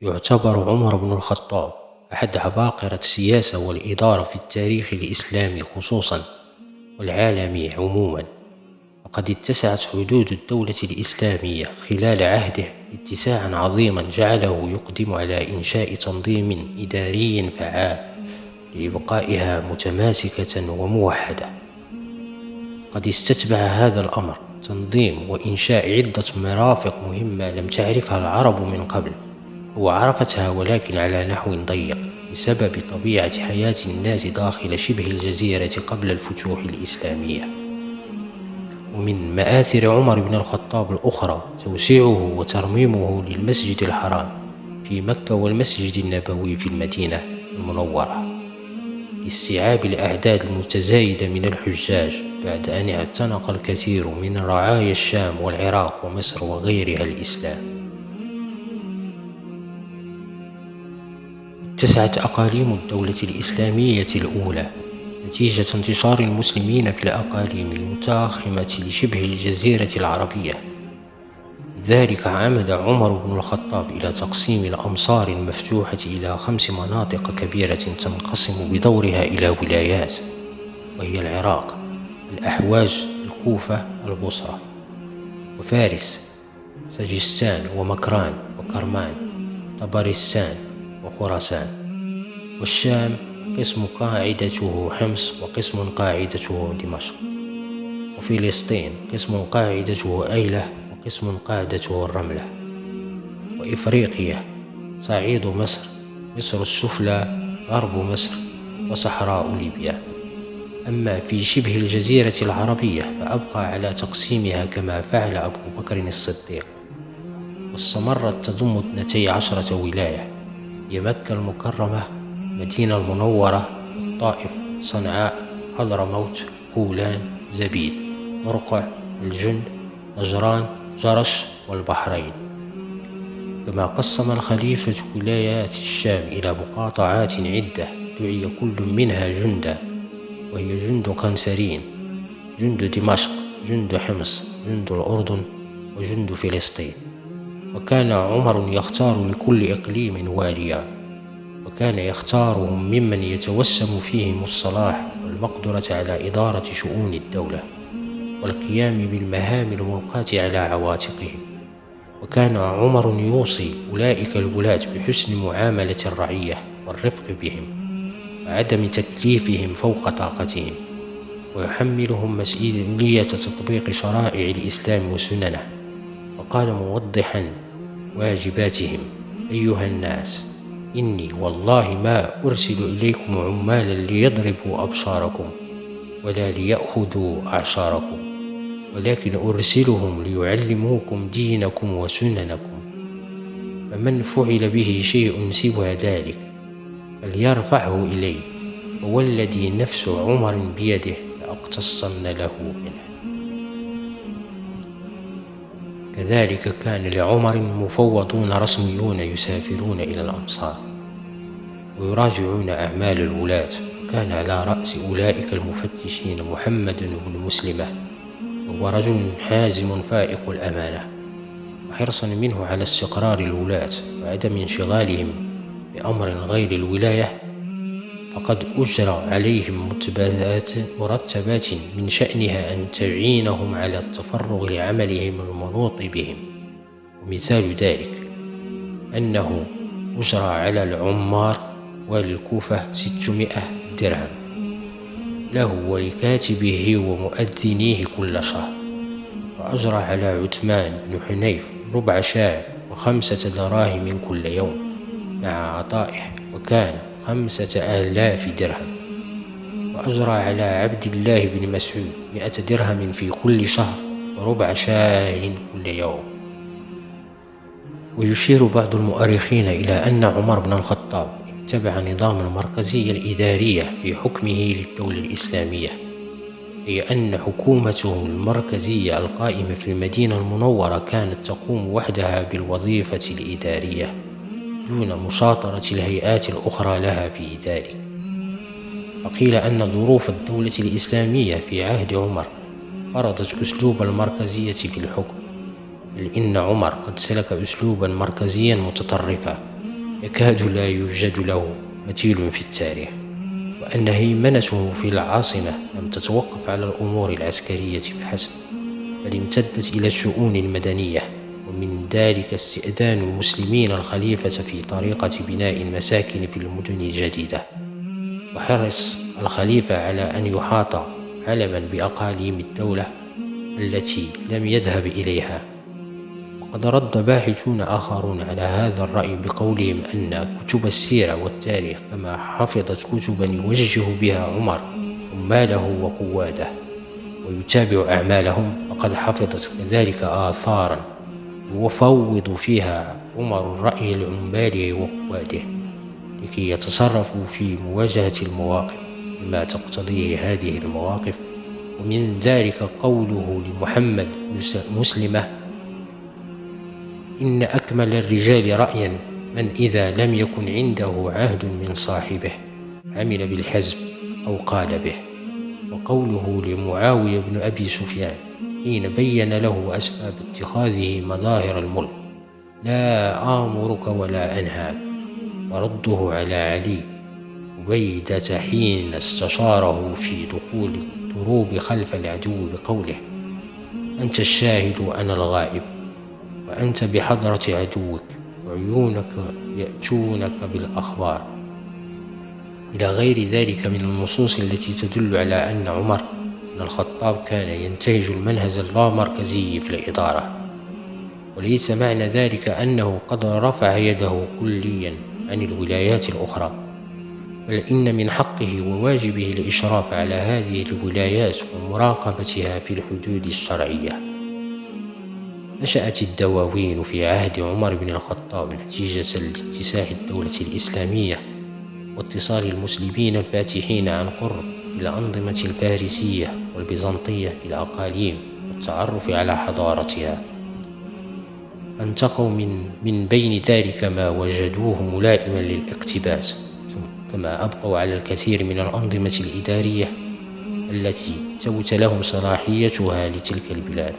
يعتبر عمر بن الخطاب أحد عباقرة السياسة والإدارة في التاريخ الإسلامي خصوصا والعالمي عموما، وقد اتسعت حدود الدولة الإسلامية خلال عهده اتساعا عظيما جعله يقدم على إنشاء تنظيم إداري فعال لإبقائها متماسكة وموحدة. قد استتبع هذا الأمر تنظيم وإنشاء عدة مرافق مهمة لم تعرفها العرب من قبل، وعرفتها ولكن على نحو ضيق بسبب طبيعة حياة الناس داخل شبه الجزيرة قبل الفتوح الإسلامية. ومن مآثر عمر بن الخطاب الأخرى توسيعه وترميمه للمسجد الحرام في مكة والمسجد النبوي في المدينة المنورة لاستيعاب الأعداد المتزايدة من الحجاج بعد أن اعتنق الكثير من رعايا الشام والعراق ومصر وغيرها الإسلام. اتسعت أقاليم الدولة الإسلامية الأولى نتيجة انتشار المسلمين في الأقاليم المتاخمة لشبه الجزيرة العربية. لذلك عمد عمر بن الخطاب إلى تقسيم الأمصار المفتوحة إلى 5 مناطق كبيرة تنقسم بدورها إلى ولايات، وهي العراق، الأحواز، الكوفة، البصرة، وفارس، سجستان ومكران وكرمان، طبرستان وخراسان، والشام قسم قاعدته حمص وقسم قاعدته دمشق، وفلسطين قسم قاعدته أيلة وقسم قاعدته الرملة، وإفريقيا صعيد مصر، مصر السفلى، غرب مصر، وصحراء ليبيا. أما في شبه الجزيرة العربية فأبقى على تقسيمها كما فعل أبو بكر الصديق، واستمرت تضم 12 ولاية هي مكة المكرمة، مدينة المنورة، الطائف، صنعاء، حضرموت، خولان، زبيد، مرقع، الجند، نجران، جرش، والبحرين. كما قسم الخليفة ولايات الشام إلى مقاطعات عدة دعي كل منها جندا، وهي جند قنسرين، جند دمشق، جند حمص، جند الأردن، وجند فلسطين. وكان عمر يختار لكل إقليم واليا، وكان يختارهم ممن يتوسم فيهم الصلاح والمقدرة على إدارة شؤون الدولة والقيام بالمهام الملقاة على عواتقهم. وكان عمر يوصي أولئك الولاة بحسن معاملة الرعية والرفق بهم وعدم تكليفهم فوق طاقتهم، ويحملهم مسؤولية تطبيق شرائع الإسلام وسننه. وقال موضحا واجباتهم: أيها الناس، إني والله ما أرسل إليكم عمالا ليضربوا أبصاركم ولا ليأخذوا أعشاركم، ولكن أرسلهم ليعلموكم دينكم وسننكم، فمن فعل به شيء سوى ذلك فليرفعه إلي، ووالذي نفس عمر بيده لأقتصن له منه. كذلك كان لعمر مفوضون رسميون يسافرون إلى الأمصار ويراجعون أعمال الولاة، وكان على رأس أولئك المفتشين محمد بن مسلمة، وهو رجل حازم فائق الأمانة، وحرصا منه على استقرار الولاة وعدم انشغالهم بأمر غير الولاية، فقد أجرى عليهم مرتبات من شأنها أن تعينهم على التفرغ لعملهم المنوط بهم. ومثال ذلك أنه أجرى على العمار والكوفة 600 درهم له ولكاتبه ومؤذنيه كل شهر، وأجرى على عثمان بن حنيف ربع شاة و5 دراهم كل يوم مع عطائه، وكان 5000 درهم. وأجرى على عبد الله بن مسعود 100 درهم في كل شهر وربع شاة كل يوم. ويشير بعض المؤرخين إلى أن عمر بن الخطاب اتبع نظام المركزية الإدارية في حكمه للدولة الإسلامية، أي أن حكومته المركزية القائمة في المدينة المنورة كانت تقوم وحدها بالوظيفة الإدارية دون مشاطرة الهيئات الأخرى لها في ذلك. وقيل أن ظروف الدولة الإسلامية في عهد عمر فرضت أسلوب المركزية في الحكم، بل إن عمر قد سلك أسلوبا مركزيا متطرفا يكاد لا يوجد له مثيل في التاريخ، وأن هيمنته في العاصمة لم تتوقف على الأمور العسكرية فحسب، بل امتدت إلى الشؤون المدنية، ومن ذلك استئذان المسلمين الخليفة في طريقة بناء المساكن في المدن الجديدة، وحرص الخليفة على أن يحاط علما بأقاليم الدولة التي لم يذهب إليها. وقد رد باحثون آخرون على هذا الرأي بقولهم أن كتب السيرة والتاريخ كما حفظت كتبا يوجه بها عمر عماله وقواده ويتابع أعمالهم، فقد حفظت كذلك آثارا يفوض فيها عمر الرأي لعماله وقواده لكي يتصرفوا في مواجهة المواقف بما تقتضيه هذه المواقف. ومن ذلك قوله لمحمد بن مسلمة: إن أكمل الرجال رأيا من إذا لم يكن عنده عهد من صاحبه عمل بالحزم أو قال به. وقوله لمعاوية بن أبي سفيان حين بين له أسباب اتخاذه مظاهر الملك: لا آمرك ولا أنهاك. ورده على علي عبيدة حين استشاره في دخول الدروب خلف العدو بقوله: أنت الشاهد وأنا الغائب، وأنت بحضرة عدوك وعيونك يأتونك بالأخبار، إلى غير ذلك من النصوص التي تدل على أن عمر بن الخطاب كان ينتهج المنهج اللامركزي في الإدارة. وليس معنى ذلك أنه قد رفع يده كليا عن الولايات الأخرى، بل إن من حقه وواجبه الإشراف على هذه الولايات ومراقبتها في الحدود الشرعية. نشأت الدواوين في عهد عمر بن الخطاب نتيجة لاتساع الدولة الإسلامية واتصال المسلمين الفاتحين عن قرب بالأنظمة الفارسية والبيزنطية في الأقاليم والتعرف على حضارتها. فانتقوا من بين ذلك ما وجدوه ملائما للاقتباس، كما أبقوا على الكثير من الأنظمة الإدارية التي ثبت لهم صلاحيتها لتلك البلاد.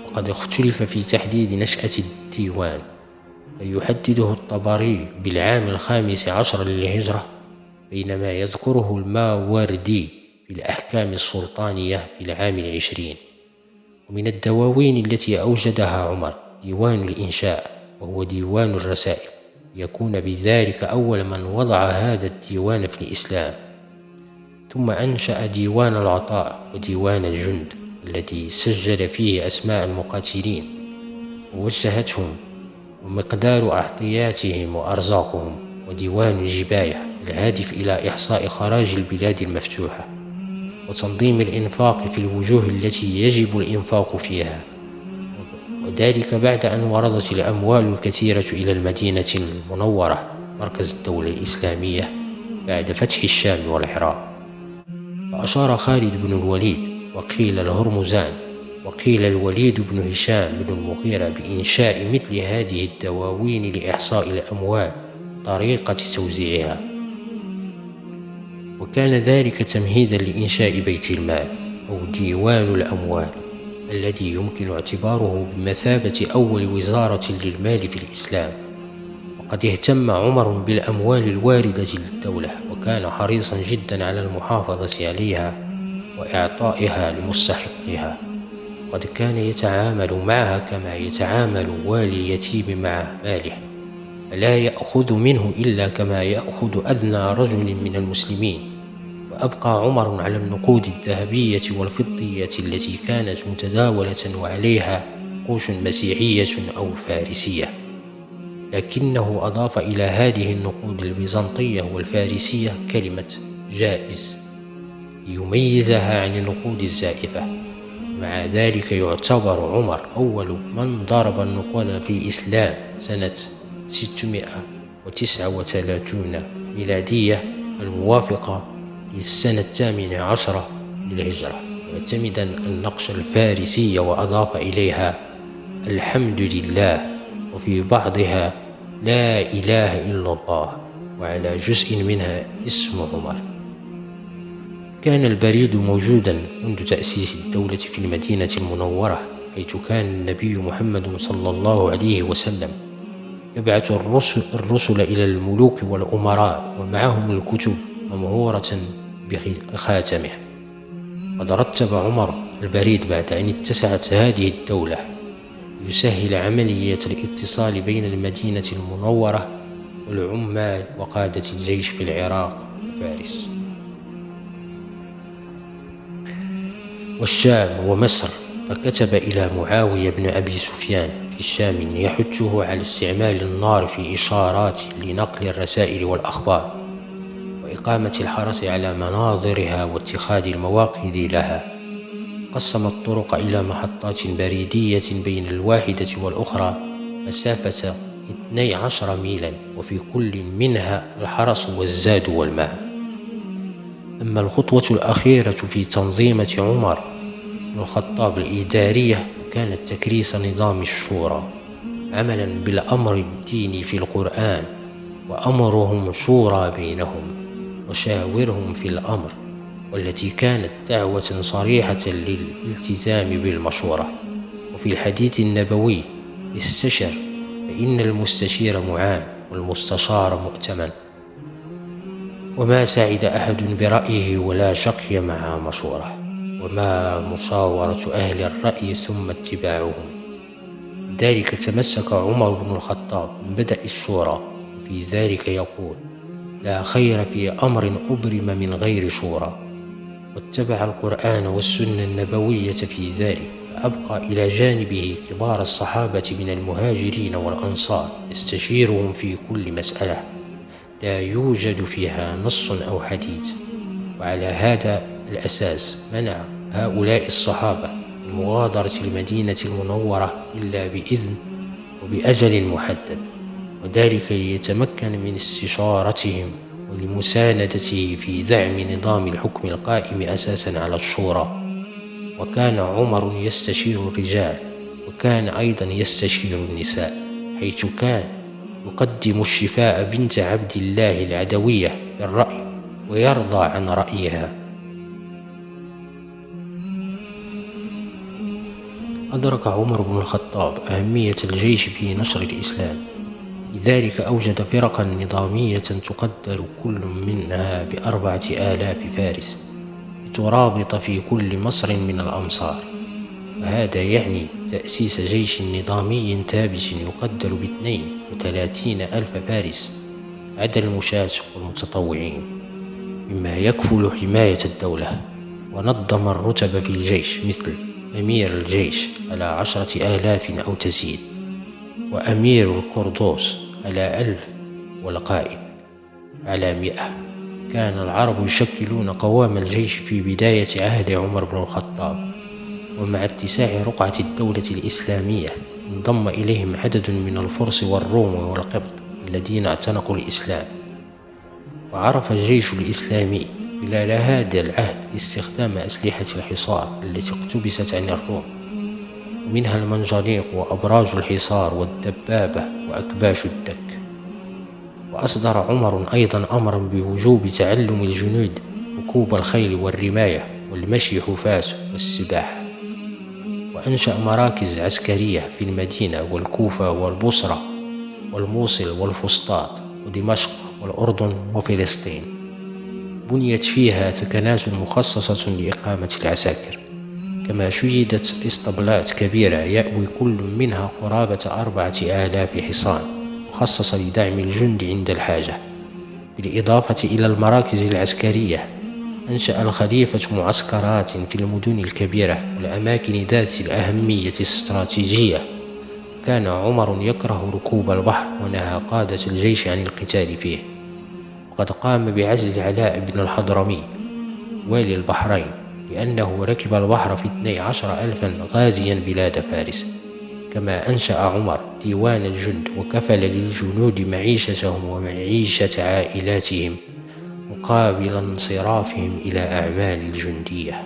وقد اختلف في تحديد نشأة الديوان، فيحدده الطبري بالعام 15 للهجرة، بينما يذكره الماوردي في الأحكام السلطانية في العام 20. ومن الدواوين التي أوجدها عمر ديوان الإنشاء، وهو ديوان الرسائل، ليكون بذلك أول من وضع هذا الديوان في الإسلام. ثم أنشأ ديوان العطاء وديوان الجند الذي سجل فيه أسماء المقاتلين ووجهتهم ومقدار أعطياتهم وأرزاقهم، وديوان الجباية الهادف إلى إحصاء خراج البلاد المفتوحة وتنظيم الإنفاق في الوجوه التي يجب الإنفاق فيها، وذلك بعد أن وردت الأموال الكثيرة إلى المدينة المنورة مركز الدولة الإسلامية بعد فتح الشام والعراق. وأشار خالد بن الوليد وقيل الهرمزان وقيل الوليد بن هشام بن المغيرة بإنشاء مثل هذه الدواوين لإحصاء الأموال وطريقة توزيعها، وكان ذلك تمهيدا لإنشاء بيت المال أو ديوان الأموال، الذي يمكن اعتباره بمثابة أول وزارة للمال في الإسلام. وقد اهتم عمر بالأموال الواردة للدولة، وكان حريصا جدا على المحافظة عليها وإعطائها لمستحقها، وقد كان يتعامل معها كما يتعامل والي اليتيم مع ماله، فلا يأخذ منه إلا كما يأخذ أدنى رجل من المسلمين. وأبقى عمر على النقود الذهبية والفضية التي كانت متداولة وعليها نقوش مسيحية أو فارسية، لكنه أضاف إلى هذه النقود البيزنطية والفارسية كلمة جائز ليميزها عن النقود الزائفة. مع ذلك يعتبر عمر أول من ضرب النقود في الإسلام سنة 639 ميلادية الموافقة للسنة 18 للهجرة، معتمدا النقش الفارسي، وأضاف إليها الحمد لله، وفي بعضها لا إله إلا الله، وعلى جزء منها اسم عمر. كان البريد موجودا منذ تأسيس الدولة في المدينة المنورة، حيث كان النبي محمد صلى الله عليه وسلم يبعث الرسل إلى الملوك والأمراء ومعهم الكتب ممهورة بخاتمه. قد رتب عمر البريد بعد أن اتسعت هذه الدولة ليسهل عملية الاتصال بين المدينة المنورة والعمال وقادة الجيش في العراق وفارس والشام ومصر، فكتب إلى معاوية بن أبي سفيان في الشام يحثه على استعمال النار في الإشارات لنقل الرسائل والأخبار، وإقامة الحرس على مناظرها واتخاذ المواقد لها. قسم الطرق إلى محطات بريدية بين الواحدة والأخرى مسافة 12 ميلا، وفي كل منها الحرس والزاد والماء. أما الخطوة الأخيرة في تنظيمة عمر بن الخطاب الإدارية كانت تكريس نظام الشورى عملا بالأمر الديني في القرآن، وأمرهم شورى بينهم وشاورهم في الأمر، والتي كانت دعوة صريحة للالتزام بالمشورة. وفي الحديث النبوي: استشر فإن المستشير معان والمستشار مؤتمن. وما سعد أحد برأيه ولا شقي مع مشورة، وما مشاورة أهل الرأي ثم اتباعهم. لذلك تمسك عمر بن الخطاب من بدء الشورى، وفي ذلك يقول: لا خير في أمر أبرم من غير شورى. واتبع القرآن والسنة النبوية في ذلك، فأبقى إلى جانبه كبار الصحابة من المهاجرين والأنصار يستشيرهم في كل مسألة لا يوجد فيها نص أو حديث. وعلى هذا الأساس منع هؤلاء الصحابة من مغادرة المدينة المنورة إلا بإذن وبأجل محدد، وذلك ليتمكن من استشارتهم ولمساندته في دعم نظام الحكم القائم أساسا على الشورى. وكان عمر يستشير الرجال، وكان أيضا يستشير النساء، حيث كان يقدم الشفاء بنت عبد الله العدوية في الرأي ويرضى عن رأيها. أدرك عمر بن الخطاب أهمية الجيش في نشر الإسلام، لذلك أوجد فرقا نظامية تقدر كل منها ب4,000 فارس لترابط في كل مصر من الأمصار. وهذا يعني تأسيس جيش نظامي ثابت يقدر ب32,000 فارس عدا المشاة والمتطوعين، مما يكفل حماية الدولة. ونظم الرتب في الجيش مثل أمير الجيش على 10,000 أو تزيد، وأمير القردوس على 1000، والقائد على 100. كان العرب يشكلون قوام الجيش في بداية عهد عمر بن الخطاب، ومع اتساع رقعة الدولة الإسلامية انضم إليهم عدد من الفرس والروم والقبط الذين اعتنقوا الإسلام. وعرف الجيش الإسلامي خلال هذا العهد استخدام أسلحة الحصار التي اقتبست عن الروم، ومنها المنجنيق وأبراج الحصار والدبابة وأكباش الدك. وأصدر عمر أيضا أمرا بوجوب تعلم الجنود ركوب الخيل والرماية والمشي حفاة والسباحة. وأنشأ مراكز عسكرية في المدينة والكوفة والبصرة والموصل والفسطاط ودمشق والأردن وفلسطين، بنيت فيها ثكنات مخصصة لإقامة العساكر، كما شيدت اسطبلات كبيرة يأوي كل منها قرابة 4,000 حصان مخصصة لدعم الجند عند الحاجة. بالإضافة إلى المراكز العسكرية، أنشأ الخليفة معسكرات في المدن الكبيرة والأماكن ذات الأهمية الاستراتيجية. كان عمر يكره ركوب البحر، ونهى قادة الجيش عن القتال فيه، وقد قام بعزل علاء بن الحضرمي والي البحرين، لأنه ركب البحر في 12,000 غازيا بلاد فارس. كما أنشأ عمر ديوان الجند، وكفل للجنود معيشتهم ومعيشة عائلاتهم مقابل انصرافهم إلى أعمال الجندية.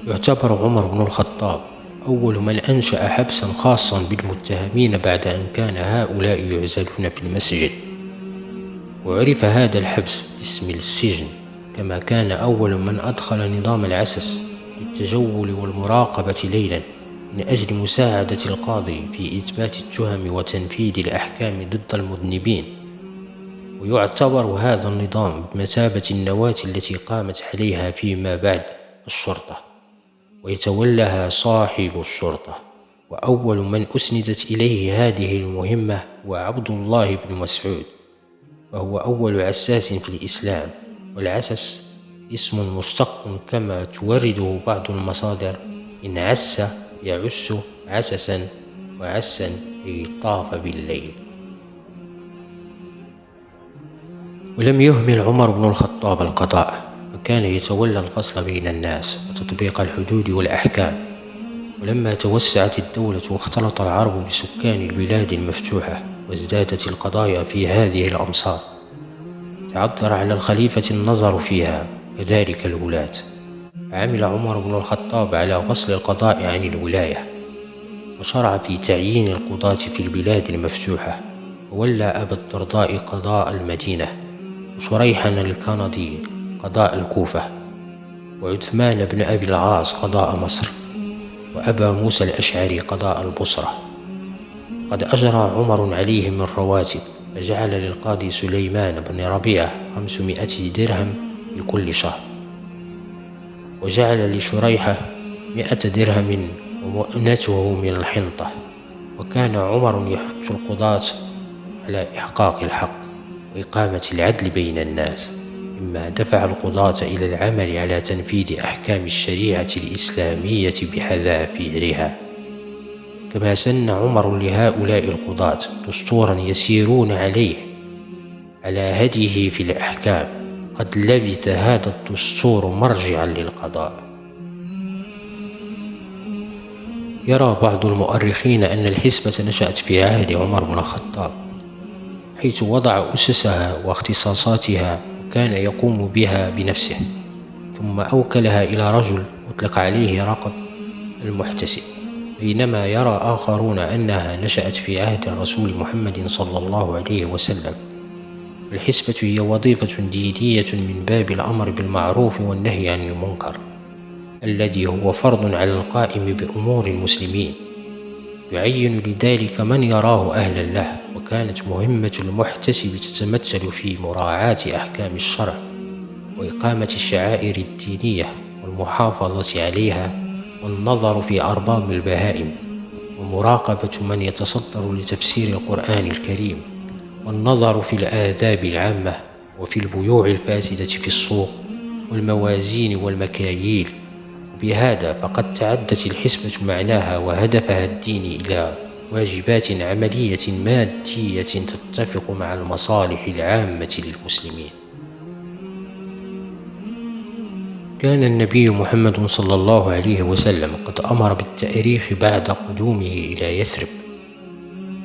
يعتبر عمر بن الخطاب أول من أنشأ حبسا خاصا بالمتهمين بعد أن كان هؤلاء يعزلون في المسجد، وعرف هذا الحبس باسم السجن. كما كان أول من أدخل نظام العسس للتجول والمراقبة ليلا، من أجل مساعدة القاضي في إثبات التهم وتنفيذ الأحكام ضد المذنبين. ويعتبر هذا النظام بمثابة النواة التي قامت عليها فيما بعد الشرطة، ويتولاها صاحب الشرطة. وأول من أسندت إليه هذه المهمة هو عبد الله بن مسعود، وهو أول عساس في الإسلام. والعسس اسم مشتق كما تورده بعض المصادر، إن عس يعس عسسا، وعسا أي طاف بالليل. ولم يهمل عمر بن الخطاب القضاء، فكان يتولى الفصل بين الناس وتطبيق الحدود والأحكام. ولما توسعت الدولة واختلط العرب بسكان البلاد المفتوحة وازدادت القضايا في هذه الأمصار، تعذر على الخليفة النظر فيها، كذلك الولاة. عمل عمر بن الخطاب على فصل القضاء عن الولاية، وشرع في تعيين القضاة في البلاد المفتوحة، وولى أبا الدرداء قضاء المدينة، وشريحا الكندي قضاء الكوفة، وعثمان بن أبي العاص قضاء مصر، وأبا موسى الأشعري قضاء البصرة. قد أجرى عمر عليهم الرواتب، فجعل للقاضي سليمان بن ربيعة 500 درهم في كل شهر، وجعل لشريحة 100 درهم ومؤنته من الحنطة. وكان عمر يحث القضاة على إحقاق الحق وإقامة العدل بين الناس، مما دفع القضاة إلى العمل على تنفيذ أحكام الشريعة الإسلامية بحذافيرها. كما سن عمر لهؤلاء القضاة دستورا يسيرون عليه على هديه في الأحكام، قد لبث هذا الدستور مرجعا للقضاء. يرى بعض المؤرخين أن الحسبة نشأت في عهد عمر بن الخطاب، حيث وضع أسسها واختصاصاتها وكان يقوم بها بنفسه، ثم أوكلها إلى رجل أطلق عليه لقب المحتسب. بينما يرى آخرون أنها نشأت في عهد الرسول محمد صلى الله عليه وسلم. الحسبة هي وظيفة دينية من باب الأمر بالمعروف والنهي عن المنكر، الذي هو فرض على القائم بأمور المسلمين، يعين لذلك من يراه أهلا له. وكانت مهمة المحتسب تتمثل في مراعاة أحكام الشرع، وإقامة الشعائر الدينية والمحافظة عليها، والنظر في أرباب البهائم، ومراقبة من يتصدر لتفسير القرآن الكريم، والنظر في الآداب العامة، وفي البيوع الفاسدة في السوق، والموازين والمكاييل. بهذا فقد تعدت الحسبة معناها وهدفها الديني إلى واجبات عملية مادية تتفق مع المصالح العامة للمسلمين. كان النبي محمد صلى الله عليه وسلم قد أمر بالتأريخ بعد قدومه إلى يثرب.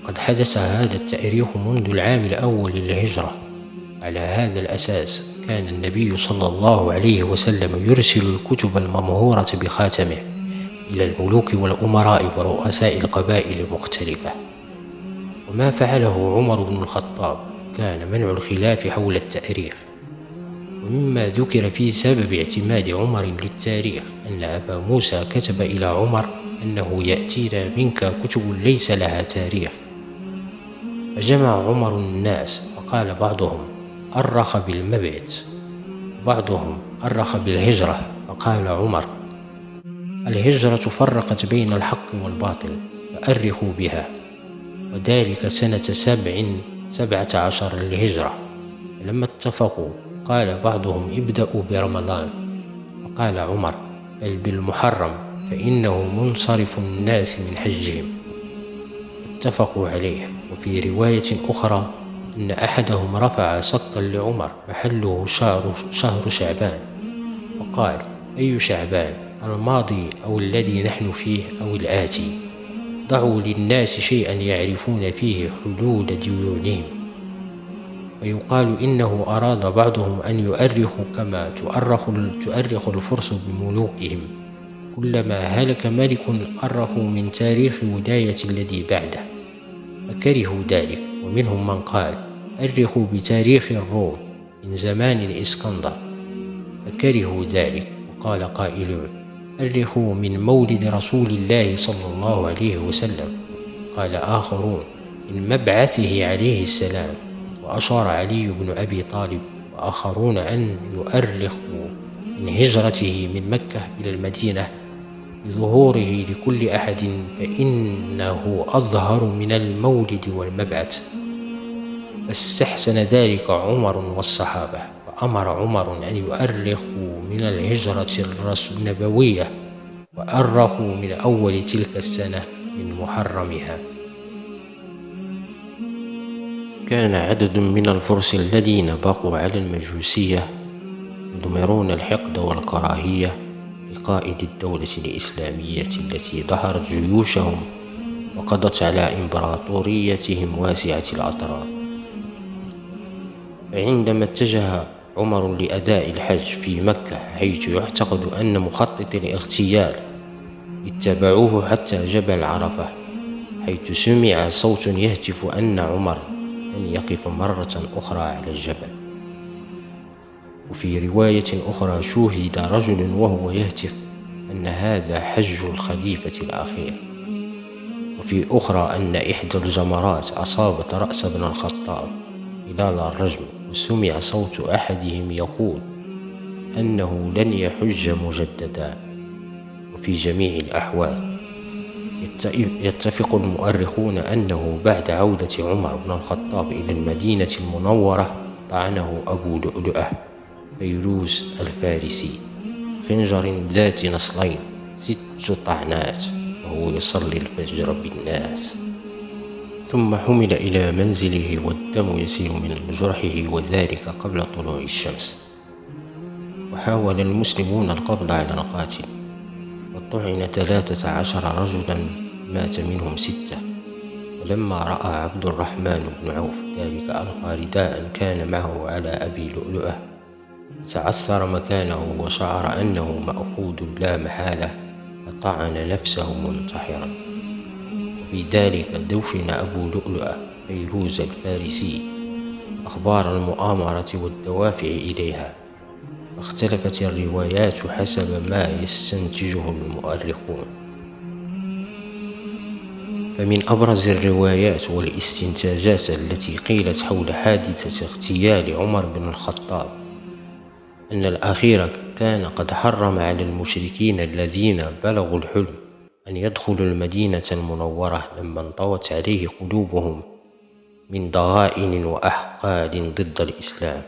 قد حدث هذا التأريخ منذ العام الأول للهجرة. على هذا الأساس كان النبي صلى الله عليه وسلم يرسل الكتب الممهورة بخاتمه إلى الملوك والأمراء ورؤساء القبائل المختلفة. وما فعله عمر بن الخطاب كان منع الخلاف حول التأريخ. ومما ذكر في سبب اعتماد عمر للتاريخ أن أبا موسى كتب إلى عمر أنه يأتينا منك كتب ليس لها تاريخ. فجمع عمر الناس، فقال بعضهم أرخ بالمبعث، وبعضهم أرخ بالهجرة. فقال عمر الهجرة فرقت بين الحق والباطل، فأرخوا بها. وذلك سنة 17 للهجرة. فلما اتفقوا قال بعضهم ابدأوا برمضان، فقال عمر بل بالمحرم، فإنه منصرف الناس من حجهم. اتفقوا عليه. وفي رواية أخرى أن أحدهم رفع سقا لعمر محله شهر شعبان، وقال أي شعبان، الماضي أو الذي نحن فيه أو الآتي؟ ضعوا للناس شيئا يعرفون فيه حدود ديونهم. ويقال إنه أراد بعضهم أن يؤرخوا كما تؤرخ الفرس بملوكهم، كلما هلك ملك أرخوا من تاريخ ولاية الذي بعده، فكرهوا ذلك. ومنهم من قال أرخوا بتاريخ الروم من زمان الإسكندر، فكرهوا ذلك. وقال قائلون أرخوا من مولد رسول الله صلى الله عليه وسلم. قال آخرون من مبعثه عليه السلام. وأشار علي بن أبي طالب وآخرون أن يؤرخوا من هجرته من مكة إلى المدينة لظهوره لكل أحد، فإنه أظهر من المولد والمبعث. فاستحسن ذلك عمر والصحابة، فأمر عمر أن يؤرخوا من الهجرة النبوية، وأرخوا من أول تلك السنة من محرمها. كان عدد من الفرس الذين بقوا على المجوسية يضمرون الحقد والكراهية لقائد الدولة الإسلامية التي ظهرت جيوشهم وقضت على إمبراطوريتهم واسعة الأطراف. فعندما اتجه عمر لأداء الحج في مكة، حيث يعتقد أن مخططي الاغتيال اتبعوه حتى جبل عرفة، حيث سمع صوت يهتف أن عمر لن يقف مرة أخرى على الجبل. وفي رواية أخرى شوهد رجل وهو يهتف أن هذا حج الخليفة الأخير. وفي أخرى أن إحدى الجمرات أصابت رأس ابن الخطاب خلال الرجم، وسمع صوت أحدهم يقول أنه لن يحج مجددا. وفي جميع الأحوال يتفق المؤرخون أنه بعد عودة عمر بن الخطاب إلى المدينة المنورة طعنه أبو لؤلؤة فيروز الفارسي خنجر ذات نصلين 6 طعنات وهو يصلي الفجر بالناس، ثم حمل إلى منزله والدم يسيل من جرحه، وذلك قبل طلوع الشمس. وحاول المسلمون القبض على القاتل، وطعن 13 رجلا مات منهم 6. ولما رأى عبد الرحمن بن عوف ذلك ألقى رداء كان معه على أبي لؤلؤة، تعثر مكانه وشعر أنه مأخوذ لا محالة، فطعن نفسه منتحرا. وبذلك دفن أبو لؤلؤة فيروز الفارسي أخبار المؤامرة والدوافع إليها. اختلفت الروايات حسب ما يستنتجه المؤرخون. فمن أبرز الروايات والاستنتاجات التي قيلت حول حادثة اغتيال عمر بن الخطاب أن الأخير كان قد حرم على المشركين الذين بلغوا الحلم أن يدخلوا المدينة المنورة لما انطوت عليه قلوبهم من ضغائن وأحقاد ضد الإسلام.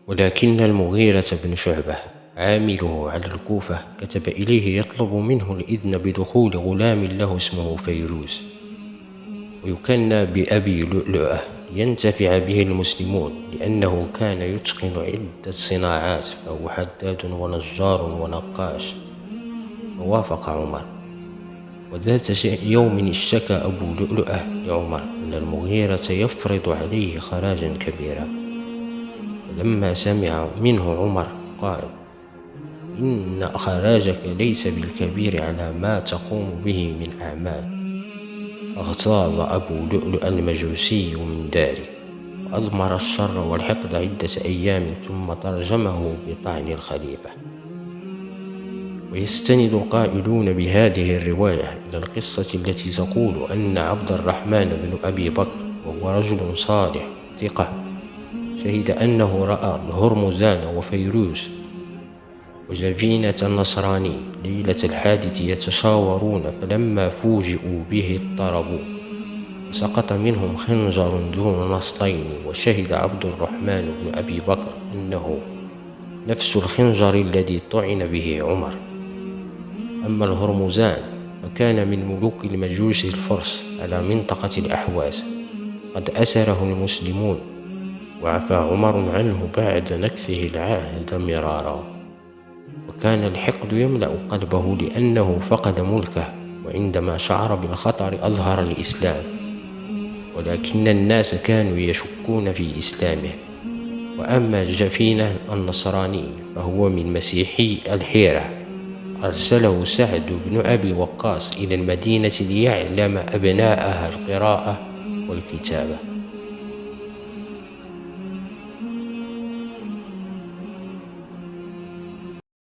ولكن المغيرة بن شعبة عامله على الكوفة كتب إليه يطلب منه الإذن بدخول غلام له اسمه فيروز، ويكنى بأبي لؤلؤة لينتفع به المسلمون، لأنه كان يتقن عدة صناعات، فهو حداد ونجار ونقاش. ووافق عمر. وذات يوم اشتكى أبو لؤلؤة لعمر أن المغيرة يفرض عليه خراجا كبيرا. ولما سمع منه عمر قال إن خراجك ليس بالكبير على ما تقوم به من أعمال. فاغتاظ أبو لؤلؤ المجوسي من ذلك، وأضمر الشر والحقد عدة أيام، ثم ترجمه بطعن الخليفة. ويستند القائلون بهذه الرواية إلى القصة التي تقول أن عبد الرحمن بن أبي بكر، وهو رجل صالح ثقة، شهد أنه رأى الهرمزان وفيروز وجفينة النصراني ليلة الحادث يتشاورون، فلما فوجئوا به اضطربوا، وسقط منهم خنجر ذو نصلين. وشهد عبد الرحمن بن أبي بكر أنه نفس الخنجر الذي طعن به عمر. أما الهرمزان فكان من ملوك المجوس الفرس على منطقة الأحواز، قد أسره المسلمون، وعفى عمر عنه بعد نكثه العهد مرارا. وكان الحقد يملأ قلبه لأنه فقد ملكه، وعندما شعر بالخطر أظهر الإسلام، ولكن الناس كانوا يشكون في إسلامه. وأما جفينة النصراني فهو من مسيحي الحيرة، أرسله سعد بن أبي وقاص إلى المدينة ليعلم أبناءها القراءة والكتابة.